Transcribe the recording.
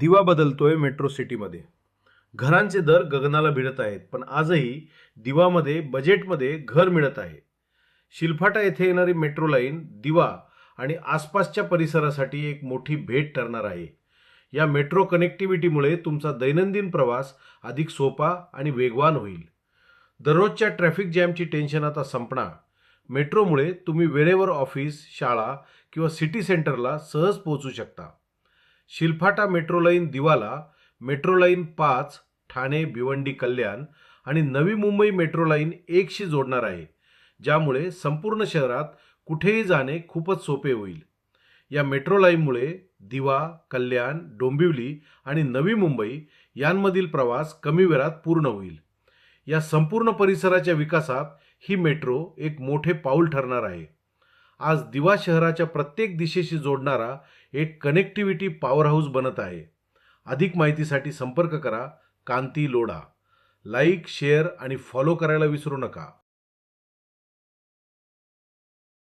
दिवा बदलतोय मेट्रो सिटीमध्ये. घरांचे दर गगनाला भिडत आहेत, पण आजही दिवामध्ये बजेटमध्ये घर मिळत आहे. शिलफाटा येथे येणारी मेट्रो लाईन दिवा आणि आसपासच्या परिसरासाठी एक मोठी भेट ठरणार आहे. या मेट्रो कनेक्टिव्हिटीमुळे तुमचा दैनंदिन प्रवास अधिक सोपा आणि वेगवान होईल. दररोजच्या ट्रॅफिक जॅमची टेन्शन आता संपणार. मेट्रोमुळे तुम्ही वेळेवर ऑफिस, शाळा किंवा सिटी सेंटरला सहज पोहोचू शकता. शिलफाटा मेट्रो लाईन दिवाला मेट्रो लाईन 5 ठाणे, भिवंडी, कल्याण आणि नवी मुंबई मेट्रो लाईन 1 शी जोडणार आहे, ज्यामुळे संपूर्ण शहरात कुठेही जाणे खूपच सोपे होईल. या मेट्रो लाईनमुळे दिवा, कल्याण, डोंबिवली आणि नवी मुंबई यांमधील प्रवास कमी वेळात पूर्ण होईल. या संपूर्ण परिसराच्या विकासात ही मेट्रो एक मोठे पाऊल ठरणार आहे. आज दिवा शहराच्या प्रत्येक दिशेशी जोडणारा एक कनेक्टिव्हिटी पॉवरहाऊस बनत आहे. अधिक माहितीसाठी संपर्क करा कांती लोढा. लाईक, शेअर आणि फॉलो करायला विसरू नका.